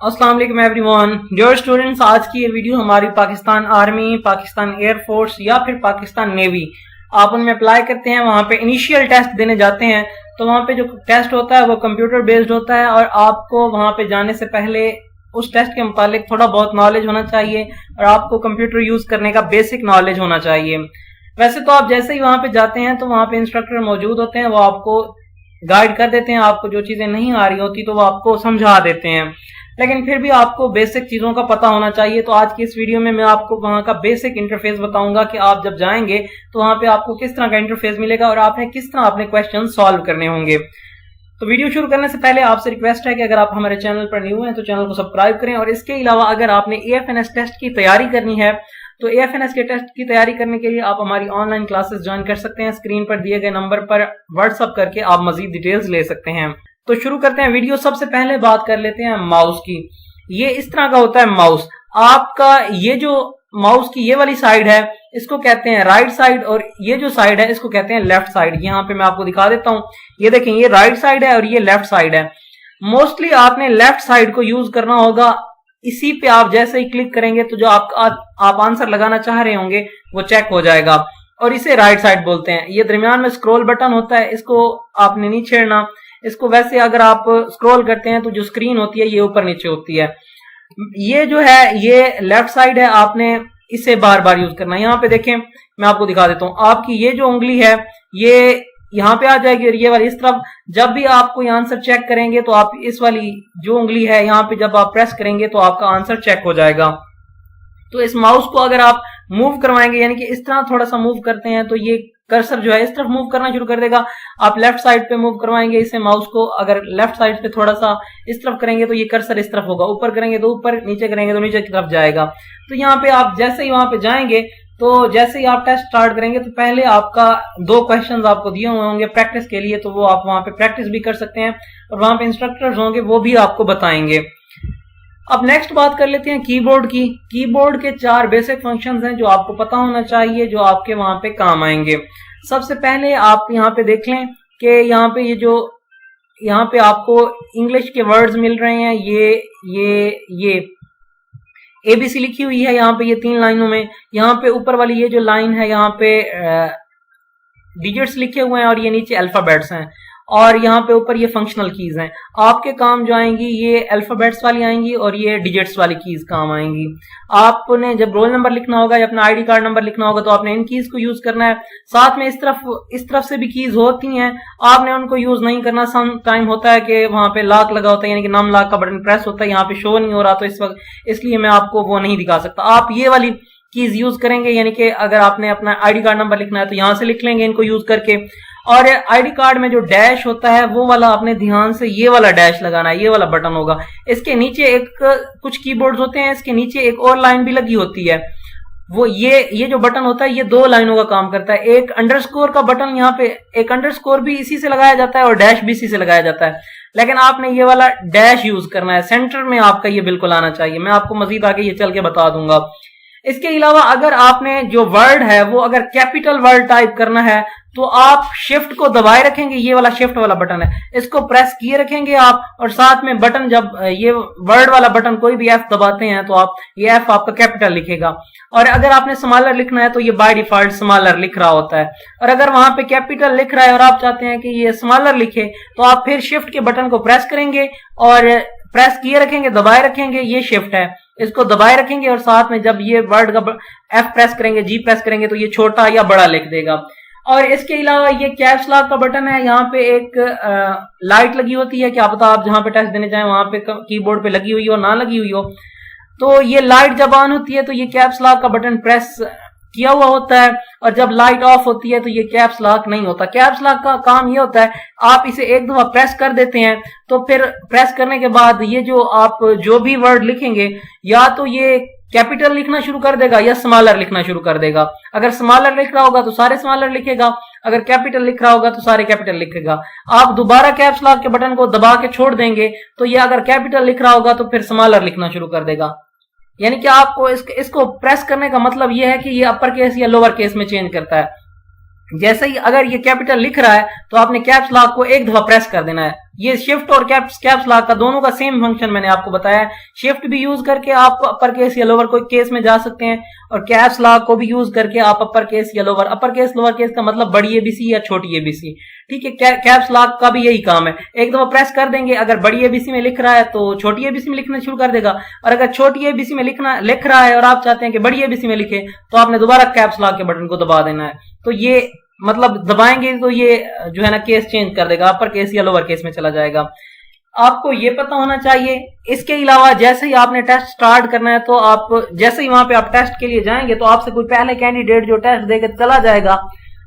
अस्सलाम वालेकुम everyone. Dear students, आज की ये वीडियो हमारी पाकिस्तान आर्मी, पाकिस्तान एयरफोर्स या फिर पाकिस्तान नेवी, आप उनमें अप्लाई करते हैं, वहां पे इनिशियल टेस्ट देने जाते हैं। तो वहां पे जो टेस्ट होता है वो कंप्यूटर बेस्ड होता है और आपको वहां पे जाने से पहले उस टेस्ट के मुतालिक थोड़ा बहुत नॉलेज होना चाहिए और आपको कंप्यूटर यूज करने का बेसिक नॉलेज होना चाहिए। वैसे तो आप जैसे ही वहां पे जाते हैं तो वहां पे इंस्ट्रक्टर मौजूद होते हैं, वो आपको गाइड कर देते हैं, आपको जो चीजें नहीं आ रही होती तो वो आपको समझा देते हैं, लेकिन फिर भी आपको बेसिक चीजों का पता होना चाहिए। तो आज की इस वीडियो में मैं आपको वहां का बेसिक इंटरफेस बताऊंगा कि आप जब जाएंगे तो वहां पे आपको किस तरह का इंटरफेस मिलेगा और आपने किस तरह अपने क्वेश्चन सॉल्व करने होंगे। तो वीडियो शुरू करने से पहले आपसे रिक्वेस्ट है कि अगर आप हमारे चैनल पर न्यू हैं तो चैनल को सब्सक्राइब करें, और इसके अलावा अगर आपने AFNS टेस्ट की तैयारी करनी है तो AFNS के टेस्ट की तैयारी करने के लिए आप हमारी ऑनलाइन क्लासेस ज्वाइन कर सकते हैं। स्क्रीन पर दिए गए नंबर पर व्हाट्सएप करके आप मजीद डिटेल्स ले सकते हैं। तो शुरू करते हैं वीडियो। सबसे पहले बात कर लेते हैं माउस की। ये इस तरह का होता है माउस। आपका ये जो माउस की ये वाली साइड है इसको कहते हैं राइट साइड, और ये जो साइड है इसको कहते हैं लेफ्ट साइड। यहाँ पे मैं आपको दिखा देता हूं, ये देखें, ये राइट साइड है और ये लेफ्ट साइड है। मोस्टली आपने लेफ्ट साइड को यूज करना होगा। इसी पे आप जैसे ही क्लिक करेंगे तो जो आप आंसर लगाना चाह रहे होंगे वो चेक हो जाएगा, और इसे राइट साइड बोलते हैं। ये दरमियान में स्क्रॉल बटन होता है, इसको आपने नहीं छेड़ना। इसको वैसे अगर आप स्क्रॉल करते हैं तो जो स्क्रीन होती है ये ऊपर नीचे होती है। ये जो है ये लेफ्ट साइड है, आपने इसे बार बार यूज करना है। यहाँ पे देखें, मैं आपको दिखा देता हूं, आपकी ये जो उंगली है ये यहाँ पे आ जाएगी और ये वाली इस तरफ। जब भी आप कोई आंसर चेक करेंगे तो आप इस वाली जो उंगली है यहाँ पे जब आप प्रेस करेंगे तो आपका आंसर चेक हो जाएगा। तो इस माउस को अगर आप मूव करवाएंगे, यानी कि इस तरह थोड़ा सा मूव करते हैं तो ये कर्सर जो है इस तरफ मूव करना शुरू कर देगा। आप लेफ्ट साइड पे मूव करवाएंगे इसे माउस को, अगर लेफ्ट साइड पे थोड़ा सा इस तरफ करेंगे तो ये कर्सर इस तरफ होगा, ऊपर करेंगे तो ऊपर, नीचे करेंगे तो नीचे की तरफ जाएगा। तो यहाँ पे आप जैसे ही वहां पे जाएंगे तो जैसे ही आप टेस्ट स्टार्ट करेंगे तो पहले आपका 2 क्वेश्चंस आपको दिए हुए होंगे प्रैक्टिस के लिए, तो वो आप वहां पे प्रैक्टिस भी कर सकते हैं और वहां पे इंस्ट्रक्टर्स होंगे वो भी आपको बताएंगे। अब नेक्स्ट बात कर लेते हैं कीबोर्ड की। कीबोर्ड के 4 बेसिक फंक्शंस हैं जो आपको पता होना चाहिए, जो आपके वहां पे काम आएंगे। सबसे पहले आप यहाँ पे देख लें कि यहाँ पे ये जो यहाँ पे आपको इंग्लिश के वर्ड्स मिल रहे हैं, ये ABC लिखी हुई है यहाँ पे, ये 3 लाइनों में। यहाँ पे ऊपर वाली ये जो लाइन है यहाँ पे डिजिट्स लिखे हुए हैं और ये नीचे अल्फाबेट्स हैं, और यहाँ पे ऊपर ये फंक्शनल कीज हैं। आपके काम जो आएंगी ये अल्फाबेट्स वाली आएंगी और ये डिजिट्स वाली कीज काम आएंगी। आपने जब रोल नंबर लिखना होगा या अपना आईडी कार्ड नंबर लिखना होगा तो आपने इन कीज को यूज करना है। साथ में इस तरफ से भी कीज होती हैं, आपने उनको यूज नहीं करना। सम टाइम होता है कि वहां पे लॉक लगा होता है, यानी कि नाम लॉक का बटन प्रेस होता है, यहाँ पे शो नहीं हो रहा, तो इस वक्त इसलिए मैं आपको वो नहीं दिखा सकता। आप ये वाली कीज यूज करेंगे, यानी कि अगर आपने अपना आईडी कार्ड नंबर लिखना है तो यहां से लिख लेंगे इनको यूज करके। और आईडी कार्ड में जो डैश होता है वो वाला आपने ध्यान से ये वाला डैश लगाना है, ये वाला बटन होगा। इसके नीचे एक कुछ कीबोर्ड्स होते हैं, इसके नीचे एक और लाइन भी लगी होती है, वो ये जो बटन होता है ये 2 लाइनों का काम करता है। एक अंडरस्कोर का बटन, यहाँ पे एक अंडरस्कोर भी इसी से लगाया जाता है और डैश भी इसी से लगाया जाता है, लेकिन आपने ये वाला डैश यूज करना है। सेंटर में आपका ये बिल्कुल आना चाहिए, मैं आपको मजीद आगे ये चल के बता दूंगा। इसके अलावा अगर आपने जो वर्ड है वो अगर कैपिटल वर्ड टाइप करना है तो आप शिफ्ट को दबाए रखेंगे, ये वाला शिफ्ट वाला बटन है, इसको प्रेस किए रखेंगे आप, और साथ में बटन जब ये वर्ड वाला बटन कोई भी F दबाते हैं तो आप ये F आपका कैपिटल लिखेगा। और अगर आपने स्मॉलर लिखना है तो ये बाय डिफॉल्ट स्मॉलर लिख रहा होता है, और अगर वहां पे कैपिटल लिख रहा है और आप चाहते हैं कि ये स्मॉलर लिखे तो आप फिर शिफ्ट के बटन को प्रेस करेंगे और प्रेस किए रखेंगे, दबाए रखेंगे, ये शिफ्ट है, इसको दबाए रखेंगे और साथ में जब ये वर्ड का F प्रेस करेंगे, G प्रेस करेंगे तो ये छोटा या बड़ा लिख देगा। और इसके अलावा ये कैप्स लॉक का बटन है, यहाँ पे एक लाइट लगी होती है, क्या पता आप जहां पे टेस्ट देने जाएं वहां पे कीबोर्ड पे लगी हुई हो ना लगी हुई हो, तो ये लाइट जब ऑन होती है तो ये कैप्स लॉक का बटन प्रेस किया हुआ होता है, और जब लाइट ऑफ होती है तो ये कैप्स लॉक नहीं होता। कैप्स लॉक का काम ये होता है, आप इसे एक दफा प्रेस कर देते हैं तो फिर प्रेस करने के बाद ये जो आप जो भी वर्ड लिखेंगे या तो ये कैपिटल लिखना शुरू कर देगा या स्मॉलर लिखना शुरू कर देगा। अगर स्मॉलर लिख रहा होगा तो सारे स्मॉलर लिखेगा, अगर कैपिटल लिख रहा होगा तो सारे कैपिटल लिखेगा। आप दोबारा कैप्स लॉक के बटन को दबा के छोड़ देंगे तो ये अगर कैपिटल लिख रहा होगा तो फिर स्मॉलर लिखना शुरू कर देगा। यानी कि आपको इसको प्रेस करने का मतलब यह है कि ये अपर केस या लोअर केस में चेंज करता है। जैसे ही अगर ये कैपिटल लिख रहा है तो आपने कैप्स लॉक को एक दफा प्रेस कर देना है। ये शिफ्ट और कैप्स लॉक का दोनों का सेम फंक्शन मैंने आपको बताया है। शिफ्ट भी यूज करके आप अपर केस या लोअर केस में जा सकते हैं और कैप्स लॉक को भी यूज करके आप अपर केस या lower, upper case lower case का मतलब बड़ी एबीसी या छोटी एबीसी, ठीक है। कैप्स लॉक का भी यही काम है, एक दफा प्रेस कर देंगे, अगर बड़ी एबीसी में लिख रहा है तो छोटी एबीसी में लिखना शुरू कर देगा, और अगर छोटी एबीसी में लिख रहा है और आप चाहते हैं कि बड़ी एबीसी में लिखे तो आपने दोबारा कैप्स लॉक के बटन को दबा देना है। तो ये मतलब दबाएंगे तो ये जो है ना केस चेंज कर देगा, अपर केस या लोअर केस में चला जाएगा। आपको ये पता होना चाहिए। इसके अलावा जैसे ही आपने टेस्ट स्टार्ट करना है तो आप जैसे ही वहां पे आप टेस्ट के लिए जाएंगे तो आपसे कोई पहले कैंडिडेट जो टेस्ट देकर चला जाएगा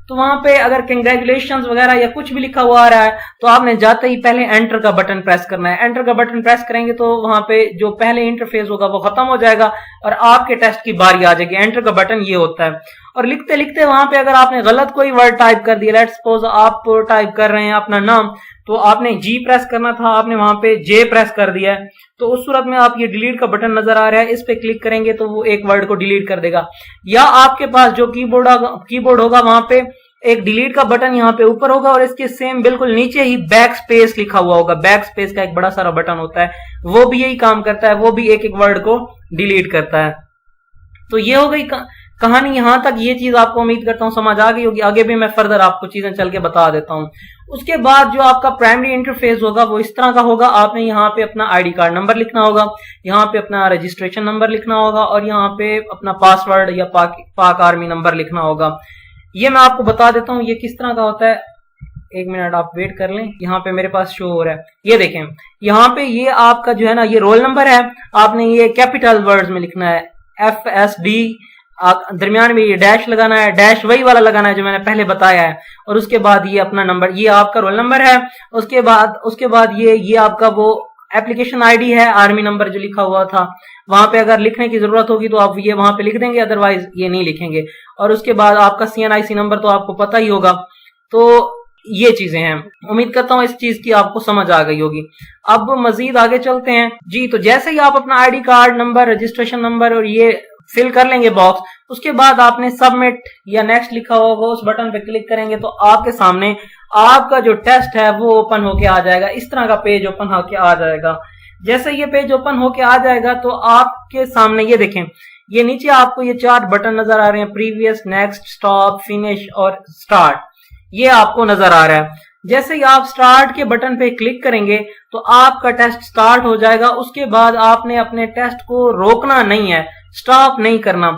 तो वहां पे अगर कंग्रेचुलेशंस वगैरह या कुछ भी लिखा हुआ आ रहा है तो आपने जाते ही पहले एंटर का बटन प्रेस करना है। एंटर का बटन प्रेस करेंगे तो वहां पे जो पहले इंटरफेस होगा वो खत्म हो जाएगा और आपके टेस्ट की बारी आ जाएगी। एंटर का बटन ये होता है। और लिखते लिखते वहां पे अगर आपने गलत कोई वर्ड टाइप कर दिया, लेट्स सपोज आप टाइप कर रहे हैं अपना नाम, तो आपने जी प्रेस करना था, आपने वहां पे जे प्रेस कर दिया है, तो उस सूरत में आप ये डिलीट का बटन नजर आ रहा है, इस पे क्लिक करेंगे तो वो एक वर्ड को डिलीट कर देगा। या आपके पास जो कीबोर्ड होगा वहां पे एक डिलीट का बटन यहाँ पे ऊपर होगा और इसके सेम बिल्कुल नीचे ही बैक स्पेस लिखा हुआ होगा। बैक स्पेस का एक बड़ा सारा बटन होता है, वो भी यही काम करता है, वो भी एक एक वर्ड को डिलीट करता है। तो ये हो गई कहानी। यहां तक ये चीज आपको उम्मीद करता हूं समझ आ गई होगी। आगे भी मैं फर्दर आपको चीजें चल के बता देता हूं। उसके बाद जो आपका प्राइमरी इंटरफेस होगा वो इस तरह का होगा। आपने यहाँ पे अपना आईडी कार्ड नंबर लिखना होगा, यहाँ पे अपना रजिस्ट्रेशन नंबर लिखना होगा और यहाँ पे अपना पासवर्ड या पाक आर्मी नंबर लिखना होगा। ये मैं आपको बता देता हूँ ये किस तरह का होता है। एक मिनट आप वेट कर लें, यहाँ पे मेरे पास शो हो रहा है, ये देखें यहाँ पे ये आपका जो है ना ये रोल नंबर है। आपने ये कैपिटल वर्ड्स में लिखना है, FSD, दरमियान में ये डैश लगाना है, डैश वही वाला लगाना है जो मैंने पहले बताया है, और उसके बाद ये अपना नंबर, ये आपका रोल नंबर है। उसके बाद ये आपका वो एप्लीकेशन आईडी है, आर्मी नंबर जो लिखा हुआ था। वहां पे अगर लिखने की जरूरत होगी तो आप ये वहां पे लिख देंगे, अदरवाइज ये नहीं लिखेंगे। और उसके बाद आपका CNIC नंबर तो आपको पता ही होगा। तो ये चीजें हैं, उम्मीद करता हूँ इस चीज की आपको समझ आ गई होगी। अब मजीद आगे चलते हैं जी। तो जैसे ही आप अपना ID card number, registration number और ये फिल कर लेंगे बॉक्स, उसके बाद आपने सबमिट या नेक्स्ट लिखा होगा उस बटन पे क्लिक करेंगे तो आपके सामने आपका जो टेस्ट है वो ओपन होके आ जाएगा। इस तरह का पेज ओपन होके आ जाएगा। जैसे ये पेज ओपन होके आ जाएगा तो आपके सामने ये देखें, ये नीचे आपको ये 4 बटन नजर आ रहे हैं, प्रीवियस, नेक्स्ट, स्टॉप, फिनिश और स्टार्ट, ये आपको नजर आ रहा है। जैसे ही आप स्टार्ट के बटन पे क्लिक करेंगे तो आपका टेस्ट स्टार्ट हो जाएगा। उसके बाद आपने अपने टेस्ट को रोकना नहीं है, स्टॉप नहीं करना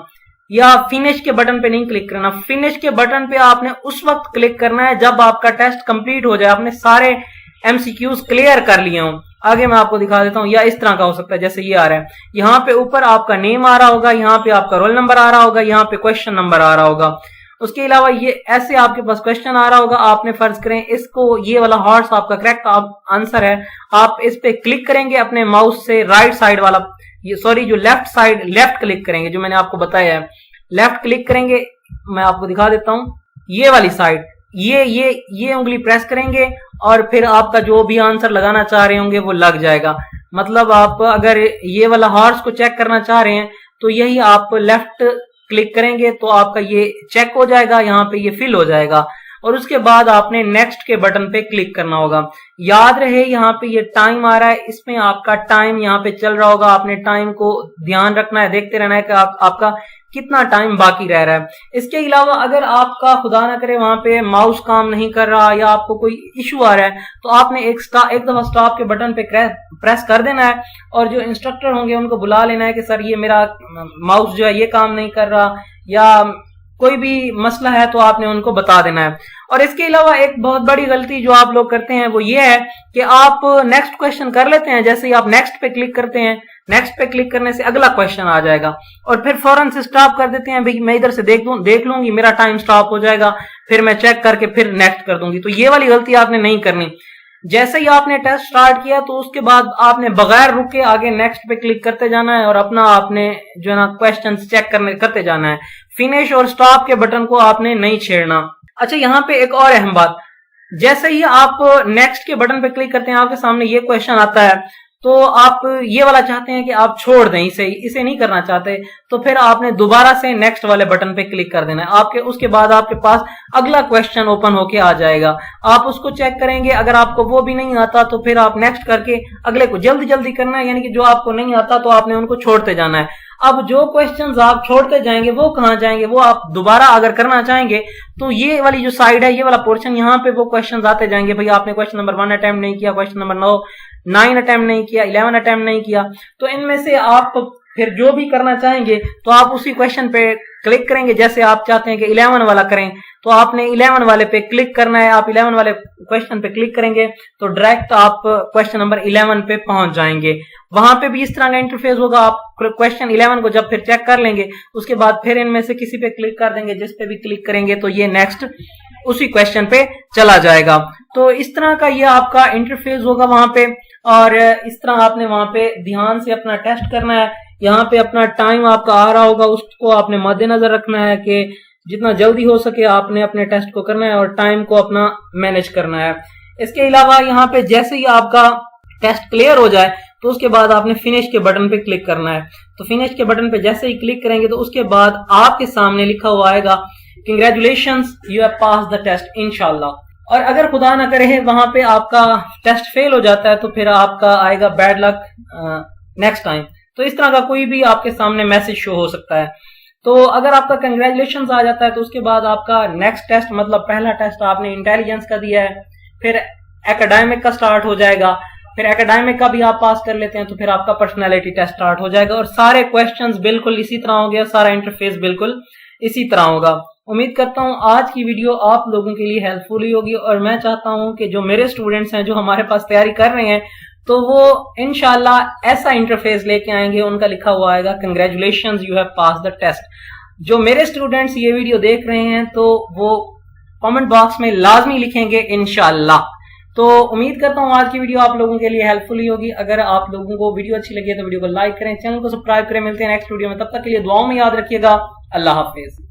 या फिनिश के बटन पे नहीं क्लिक करना। फिनिश के बटन पे आपने उस वक्त क्लिक करना है जब आपका टेस्ट कंप्लीट हो जाए, आपने सारे MCQs क्लियर कर लिए हों। आगे मैं आपको दिखा देता हूं। या इस तरह का हो सकता है जैसे ये आ रहा है, यहाँ पे ऊपर आपका नेम आ रहा होगा, यहाँ पे आपका रोल नंबर आ रहा होगा, यहाँ पे क्वेश्चन नंबर आ रहा होगा। उसके अलावा ये ऐसे आपके पास क्वेश्चन आ रहा होगा, आपने फर्ज करें इसको, ये वाला हॉर्स आपका करेक्ट आंसर है, आप इस पे क्लिक करेंगे अपने माउस से, राइट साइड वाला, ये सॉरी जो लेफ्ट क्लिक करेंगे जो मैंने आपको बताया है, लेफ्ट क्लिक करेंगे। मैं आपको दिखा देता हूं, ये वाली साइड, ये उंगली प्रेस करेंगे और फिर आपका जो भी आंसर लगाना चाह रहे होंगे वो लग जाएगा। मतलब आप अगर ये वाला हॉर्स को चेक करना चाह रहे हैं तो यही आप लेफ्ट क्लिक करेंगे तो आपका ये चेक हो जाएगा, यहाँ पे ये फिल हो जाएगा। और उसके बाद आपने नेक्स्ट के बटन पे क्लिक करना होगा। याद रहे यहाँ पे ये टाइम आ रहा है, इसमें आपका टाइम यहाँ पे चल रहा होगा, आपने टाइम को ध्यान रखना है, देखते रहना है कि आपका कितना टाइम बाकी रह रहा है। इसके अलावा अगर आपका खुदा ना करे वहां पे माउस काम नहीं कर रहा या आपको कोई इशू आ रहा है तो आपने एक दफा स्टॉप के बटन पे प्रेस कर देना है और जो इंस्ट्रक्टर होंगे उनको बुला लेना है कि सर ये मेरा माउस जो है ये काम नहीं कर रहा, या कोई भी मसला है तो आपने उनको बता देना है। और इसके अलावा एक बहुत बड़ी गलती जो आप लोग करते हैं वो ये है कि आप नेक्स्ट क्वेश्चन कर लेते हैं, जैसे ही आप नेक्स्ट पे क्लिक करते हैं, नेक्स्ट पे क्लिक करने से अगला क्वेश्चन आ जाएगा और फिर फौरन से स्टॉप कर देते हैं, भाई मैं इधर से देख लूंगी, मेरा टाइम स्टॉप हो जाएगा, फिर मैं चेक करके फिर नेक्स्ट कर दूंगी। तो ये वाली गलती आपने नहीं करनी। जैसे ही आपने टेस्ट स्टार्ट किया तो उसके बाद आपने बगैर रुके आगे नेक्स्ट पे क्लिक करते जाना है और अपना आपने जो है ना क्वेश्चन चेक करते जाना है। फिनिश और स्टॉप के बटन को आपने नहीं छेड़ना। अच्छा, यहाँ पे एक और अहम बात, जैसे ही आप नेक्स्ट के बटन पे क्लिक करते हैं आपके सामने ये क्वेश्चन आता है, तो आप ये वाला चाहते हैं कि आप छोड़ दें, इसे नहीं करना चाहते, तो फिर आपने दोबारा से नेक्स्ट वाले बटन पे क्लिक कर देना है। आपके उसके बाद आपके पास अगला क्वेश्चन ओपन होके आ जाएगा, आप उसको चेक करेंगे। अगर आपको वो भी नहीं आता तो फिर आप नेक्स्ट करके अगले को जल्दी जल्दी करना है, यानी कि जो आपको नहीं आता तो आपने उनको छोड़ते जाना है। अब जो क्वेश्चंस आप छोड़ते जाएंगे वो कहाँ जाएंगे, वो आप दोबारा अगर करना चाहेंगे तो ये वाली जो साइड है, ये वाला पोर्शन, यहाँ पे वो क्वेश्चंस आते जाएंगे। भाई आपने क्वेश्चन नंबर 1 अटेम्प्ट नहीं किया, क्वेश्चन नंबर 9 अटेम्प्ट नहीं किया, 11 अटेम्प्ट नहीं किया, तो इनमें से आप फिर जो भी करना चाहेंगे तो आप उसी क्वेश्चन पे क्लिक करेंगे। जैसे आप चाहते हैं कि 11 वाला करें तो आपने 11 वाले पे क्लिक करना है। आप 11 वाले क्वेश्चन पे क्लिक करेंगे तो डायरेक्ट आप क्वेश्चन नंबर 11 पे पहुंच जाएंगे। वहां पे भी इस तरह का इंटरफेस होगा। आप क्वेश्चन 11 को जब फिर चेक कर लेंगे उसके बाद फिर इनमें से किसी पे क्लिक कर देंगे, जिस पे भी क्लिक करेंगे तो ये नेक्स्ट उसी क्वेश्चन पे चला जाएगा। तो इस तरह का ये आपका इंटरफेस होगा वहां पे, और इस तरह आपने वहां पे ध्यान से अपना टेस्ट करना है। यहाँ पे अपना टाइम आपका आ रहा होगा, उसको आपने मद्देनजर रखना है कि जितना जल्दी हो सके आपने अपने टेस्ट को करना है और टाइम को अपना मैनेज करना है। इसके अलावा यहाँ पे जैसे ही आपका टेस्ट क्लियर हो जाए तो उसके बाद आपने फिनिश के बटन पे क्लिक करना है। तो फिनिश के बटन पे जैसे ही क्लिक करेंगे तो उसके बाद आपके सामने लिखा हुआ आएगा congratulations you have pass the test इंशाल्लाह। और अगर खुदा ना करे वहां पे आपका टेस्ट फेल हो जाता है तो फिर आपका आएगा बैड लक नेक्स्ट टाइम। तो इस तरह का कोई भी आपके सामने मैसेज शो हो सकता है। तो अगर आपका कंग्रेचुलेशंस आ जाता है तो उसके बाद आपका नेक्स्ट टेस्ट, मतलब पहला टेस्ट आपने इंटेलिजेंस का दिया है, फिर एकेडमिक का स्टार्ट हो जाएगा, फिर एकेडमिक का भी आप पास कर लेते हैं तो फिर आपका पर्सनालिटी टेस्ट स्टार्ट हो जाएगा। और सारे क्वेश्चंस बिल्कुल इसी तरह होंगे, सारा इंटरफेस बिल्कुल इसी तरह होगा। उम्मीद करता हूं आज की वीडियो आप लोगों के लिए हेल्पफुल ही होगी, और मैं चाहता हूं कि जो मेरे स्टूडेंट्स हैं जो हमारे पास तैयारी कर रहे हैं तो वो इंशाल्लाह ऐसा इंटरफेस लेके आएंगे, उनका लिखा हुआ आएगा congratulations you have pass the test. जो मेरे स्टूडेंट्स ये वीडियो देख रहे हैं तो वो कमेंट बॉक्स में लाजमी लिखेंगे इंशाल्लाह। तो उम्मीद करता हूँ आज की वीडियो आप लोगों के लिए हेल्पफुल ही होगी। अगर आप लोगों को वीडियो अच्छी लगी है तो वीडियो को लाइक करें, चैनल को सब्सक्राइब करें। मिलते हैं नेक्स्ट वीडियो में, तब तक के लिए दुआओं में याद रखिएगा। अल्लाह हाफिज।